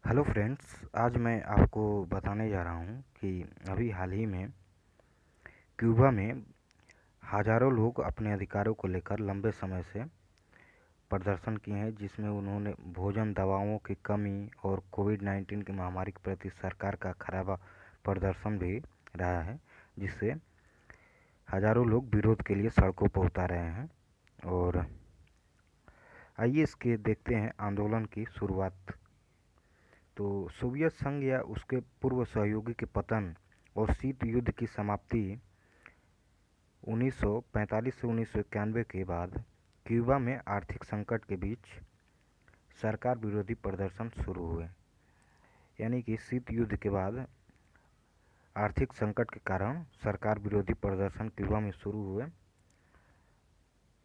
Hello friends, आज मैं आपको बताने जा रहा हूँ कि अभी हाल ही में क्यूबा में हज़ारों लोग अपने अधिकारों को लेकर लंबे समय से प्रदर्शन किए हैं, जिसमें उन्होंने भोजन, दवाओं की कमी और कोविड-19 की महामारी के प्रति सरकार का खराब प्रदर्शन भी रहा है, जिससे हज़ारों लोग विरोध के लिए सड़कों पर उतर रहे हैं। और आइए इसके देखते हैं आंदोलन की शुरुआत। तो सोवियत संघ या उसके पूर्व सहयोगी के पतन और शीत युद्ध की समाप्ति 1945 से 1991 के बाद क्यूबा में आर्थिक संकट के बीच सरकार विरोधी प्रदर्शन शुरू हुए। यानी कि शीत युद्ध के बाद आर्थिक संकट के कारण सरकार विरोधी प्रदर्शन क्यूबा में शुरू हुए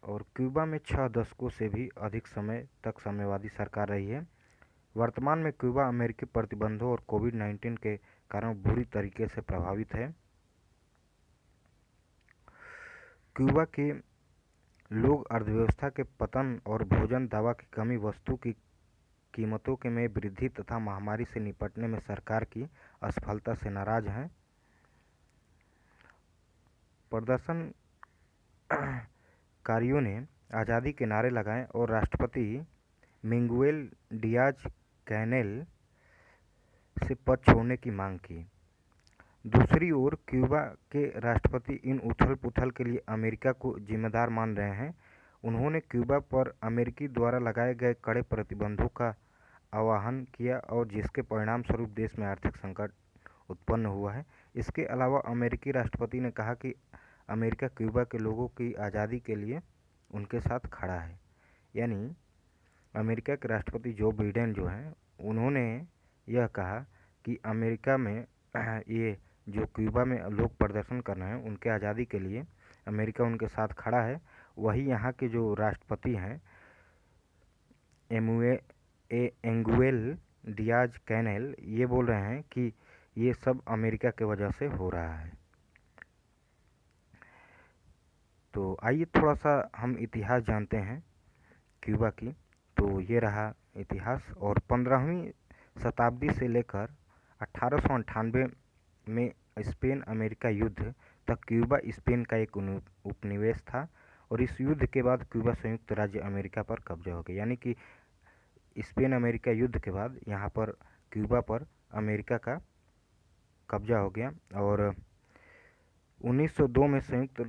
और क्यूबा में 6 दशकों से भी अधिक समय तक साम्यवादी सरकार रही है। वर्तमान में क्यूबा अमेरिकी प्रतिबंधों और कोविड-19 के कारण बुरी तरीके से प्रभावित है। क्यूबा के लोग अर्थव्यवस्था के पतन और भोजन, दवा की कमी, वस्तु की कीमतों के में वृद्धि तथा महामारी से निपटने में सरकार की असफलता से नाराज हैं। प्रदर्शनकारियों ने आज़ादी के नारे लगाए और राष्ट्रपति मिंगुएल डियाज कैनेल से पद छोड़ने की मांग की। दूसरी ओर क्यूबा के राष्ट्रपति इन उथल-पुथल के लिए अमेरिका को जिम्मेदार मान रहे हैं। उन्होंने क्यूबा पर अमेरिकी द्वारा लगाए गए कड़े प्रतिबंधों का आह्वान किया और जिसके परिणामस्वरूप देश में आर्थिक संकट उत्पन्न हुआ है। इसके अलावा अमेरिकी राष्ट्रपति ने कहा कि अमेरिका क्यूबा के लोगों की आज़ादी के लिए उनके साथ खड़ा है। यानी अमेरिका के राष्ट्रपति जो बाइडेन जो हैं, उन्होंने यह कहा कि अमेरिका में ये जो क्यूबा में लोग प्रदर्शन कर रहे हैं उनके आज़ादी के लिए अमेरिका उनके साथ खड़ा है। वही यहाँ के जो राष्ट्रपति हैं एंगुएल डियाज कैनेल, ये बोल रहे हैं कि ये सब अमेरिका की वजह से हो रहा है। तो आइए थोड़ा सा हम इतिहास जानते हैं क्यूबा की। तो ये रहा इतिहास। और 15वीं शताब्दी से लेकर 1898 में स्पेन अमेरिका युद्ध तक क्यूबा स्पेन का एक उपनिवेश था और इस युद्ध के बाद क्यूबा संयुक्त राज्य अमेरिका पर कब्जा हो गया। यानी कि स्पेन अमेरिका युद्ध के बाद यहाँ पर क्यूबा पर अमेरिका का कब्जा हो गया। और 1902 में संयुक्त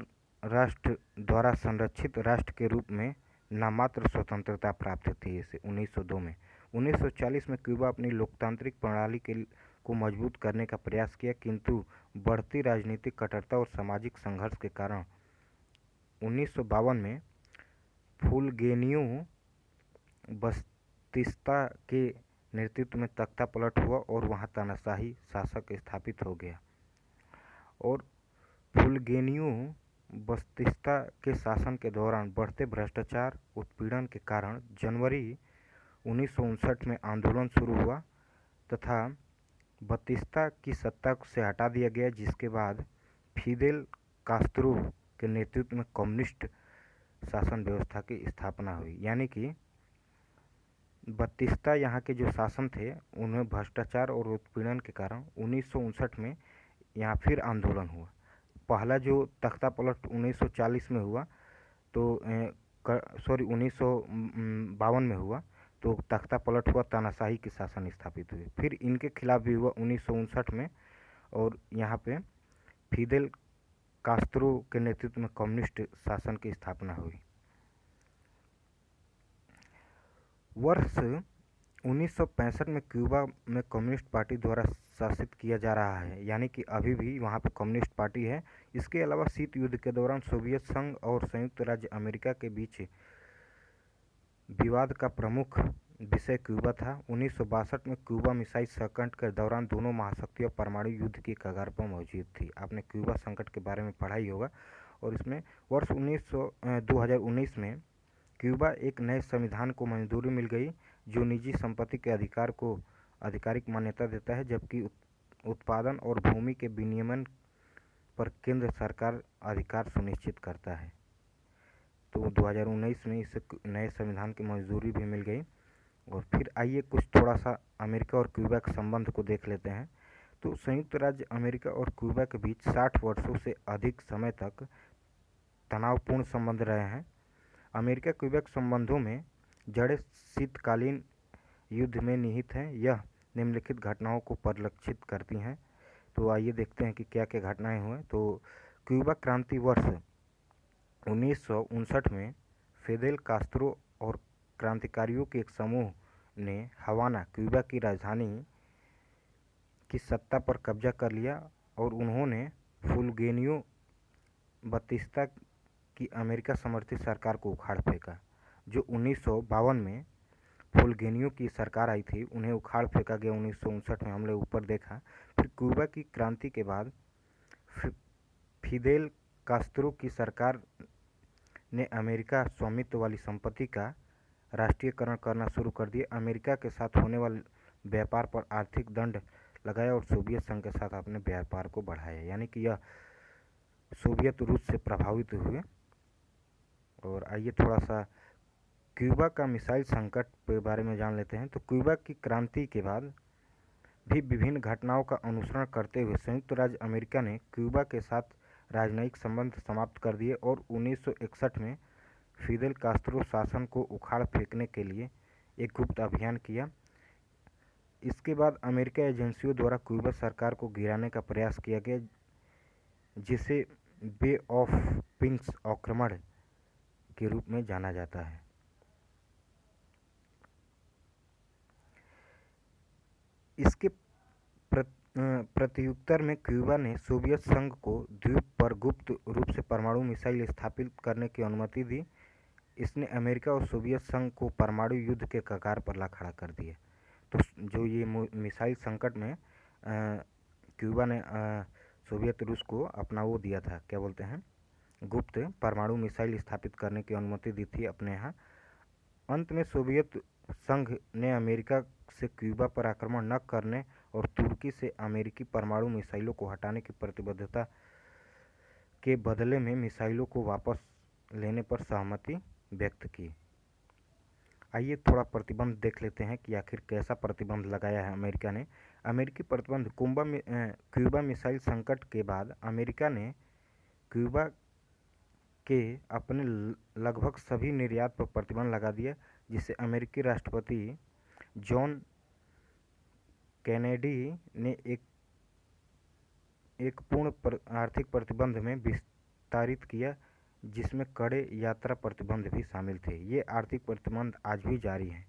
राष्ट्र द्वारा संरक्षित राष्ट्र के रूप में नाममात्र स्वतंत्रता प्राप्त थी इसे 1902 में। 1940 में क्यूबा अपनी लोकतांत्रिक प्रणाली को मजबूत करने का प्रयास किया, किंतु बढ़ती राजनीतिक कट्टरता और सामाजिक संघर्ष के कारण 1952 में फुलगेनियो बतिस्ता के नेतृत्व में तख्ता पलट हुआ और वहां तानाशाही शासक स्थापित हो गया। और फुलगेनियो बतिस्ता के शासन के दौरान बढ़ते भ्रष्टाचार, उत्पीड़न के कारण जनवरी 1959 में आंदोलन शुरू हुआ तथा बतिस्ता की सत्ता से हटा दिया गया, जिसके बाद फिदेल कास्त्रो के नेतृत्व में कम्युनिस्ट शासन व्यवस्था की स्थापना हुई। यानी कि बतिस्ता यहाँ के जो शासन थे उन्हें भ्रष्टाचार और उत्पीड़न के कारण 1959 में यहाँ फिर आंदोलन हुआ। पहला जो तख्ता पलट 1940 में हुआ, तो 1952 में हुआ, तो तख्ता पलट हुआ, तानाशाही की शासन स्थापित हुई। फिर इनके खिलाफ भी हुआ 1959 में और यहाँ पे फिदेल कास्त्रो के नेतृत्व में कम्युनिस्ट शासन की स्थापना हुई। वर्ष 1965 में क्यूबा में कम्युनिस्ट पार्टी द्वारा शासित किया जा रहा है। यानी कि अभी भी वहाँ पे कम्युनिस्ट पार्टी है। इसके अलावा शीत युद्ध के दौरान सोवियत संघ और संयुक्त राज्य अमेरिका के बीच विवाद का प्रमुख विषय क्यूबा था। 1962 में क्यूबा मिसाइल संकट के दौरान दोनों महाशक्तियां परमाणु युद्ध की कगार पर मौजूद थी। आपने क्यूबा संकट के बारे में पढ़ा ही होगा। और इसमें वर्ष 2019 में क्यूबा एक नए संविधान को मंजूरी मिल गई जो निजी संपत्ति के अधिकार को आधिकारिक मान्यता देता है, जबकि उत्पादन और भूमि के विनियमन पर केंद्र सरकार अधिकार सुनिश्चित करता है। तो 2019 में इस नए संविधान की मंजूरी भी मिल गई और फिर आइए कुछ थोड़ा सा अमेरिका और क्यूबा के संबंध को देख लेते हैं। तो संयुक्त राज्य अमेरिका और क्यूबा के बीच 60 वर्षों से अधिक समय तक तनावपूर्ण संबंध रहे हैं। अमेरिका क्यूबा के संबंधों में जड़ें शीतकालीन युद्ध में निहित हैं। यह निम्नलिखित घटनाओं को परिलक्षित करती हैं। तो आइए देखते हैं कि क्या क्या घटनाएं हुए। तो क्यूबा क्रांति वर्ष 1959 में फिदेल कास्त्रो और क्रांतिकारियों के एक समूह ने हवाना, क्यूबा की राजधानी की सत्ता पर कब्जा कर लिया और उन्होंने फुल्गेनियो बतिस्ता की अमेरिका समर्थित सरकार को उखाड़ फेंका। जो 1952 में फुल्गेनियो की सरकार आई थी, उन्हें उखाड़ फेंका गया 1959 में, हमने ऊपर देखा। फिर क्यूबा की क्रांति के बाद फिदेल कास्त्रो की सरकार ने अमेरिका स्वामित्व वाली संपत्ति का राष्ट्रीयकरण करना शुरू कर दिया। अमेरिका के साथ होने वाले व्यापार पर आर्थिक दंड लगाया और सोवियत संघ के साथ अपने व्यापार को बढ़ाया, यानी कि यह सोवियत रूस से प्रभावित हुए। और आइए थोड़ा सा क्यूबा का मिसाइल संकट के बारे में जान लेते हैं। तो क्यूबा की क्रांति के बाद भी विभिन्न घटनाओं का अनुसरण करते हुए संयुक्त राज्य अमेरिका ने क्यूबा के साथ राजनयिक संबंध समाप्त कर दिए और 1961 में फिदेल कास्त्रो शासन को उखाड़ फेंकने के लिए एक गुप्त अभियान किया। इसके बाद अमेरिका एजेंसियों द्वारा क्यूबा सरकार को गिराने का प्रयास किया गया, जिसे बे ऑफ पिंक्स आक्रमण के रूप में जाना जाता है। इसके प्रत्युत्तर में क्यूबा ने सोवियत संघ को द्वीप पर गुप्त रूप से परमाणु मिसाइल स्थापित करने की अनुमति दी। इसने अमेरिका और सोवियत संघ को परमाणु युद्ध के कगार पर ला खड़ा कर दिया। तो जो ये मिसाइल संकट में क्यूबा ने सोवियत रूस को अपना वो दिया था, क्या बोलते हैं, गुप्त परमाणु मिसाइल स्थापित करने की अनुमति दी थी अपने यहाँ। अंत में सोवियत संघ ने अमेरिका से क्यूबा पर आक्रमण न करने और तुर्की से अमेरिकी परमाणु मिसाइलों को हटाने की प्रतिबद्धता के बदले में मिसाइलों को वापस लेने पर सहमति व्यक्त की। आइए थोड़ा प्रतिबंध देख लेते हैं कि आखिर कैसा प्रतिबंध लगाया है अमेरिका ने। अमेरिकी प्रतिबंध क्यूबा मिसाइल संकट के बाद अमेरिका ने क्यूबा के अपने लगभग सभी निर्यात पर प्रतिबंध लगा दिया, जिसे अमेरिकी राष्ट्रपति जॉन कैनेडी ने एक पूर्ण आर्थिक प्रतिबंध में विस्तारित किया, जिसमें कड़े यात्रा प्रतिबंध भी शामिल थे। ये आर्थिक प्रतिबंध आज भी जारी हैं।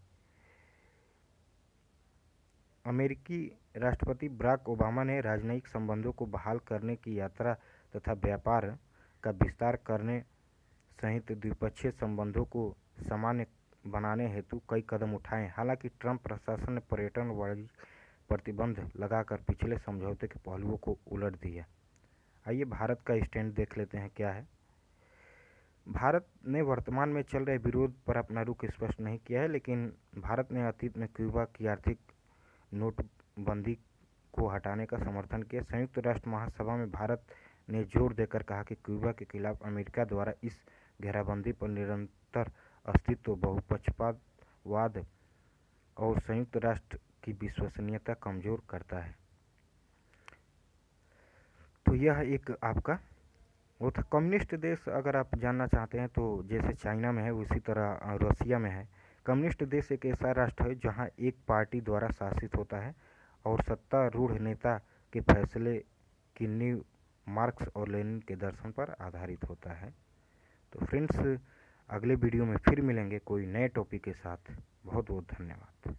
अमेरिकी राष्ट्रपति बराक ओबामा ने राजनयिक संबंधों को बहाल करने की यात्रा तथा व्यापार का विस्तार करने सहित द्विपक्षीय संबंधों को सामान्य बनाने हेतु कई कदम उठाए। हालांकि ट्रंप प्रशासन ने पर्यटन वाणिज्य प्रतिबंध लगाकर पिछले समझौते के पहलुओं को उलट दिया। आइए भारत का स्टैंड देख लेते हैं क्या है। भारत ने वर्तमान में चल रहे विरोध पर अपना रुख स्पष्ट नहीं किया है, लेकिन भारत ने अतीत में क्यूबा की आर्थिक नोटबंदी को हटाने का समर्थन किया। संयुक्त राष्ट्र महासभा में भारत ने जोर देकर कहा कि क्यूबा के खिलाफ अमेरिका द्वारा इस घेराबंदी पर निरंतर अस्तित्व बहुपक्षपातवाद और संयुक्त राष्ट्र की विश्वसनीयता कमजोर करता है। तो यह एक आपका वो था। कम्युनिस्ट देश अगर आप जानना चाहते हैं तो जैसे चाइना में है उसी तरह रसिया में है। कम्युनिस्ट देश एक ऐसा राष्ट्र है जहां एक पार्टी द्वारा शासित होता है और सत्तारूढ़ नेता के फैसले की नींव मार्क्स और लेनिन के दर्शन पर आधारित होता है। तो फ्रेंड्स, अगले वीडियो में फिर मिलेंगे कोई नए टॉपिक के साथ। बहुत बहुत धन्यवाद।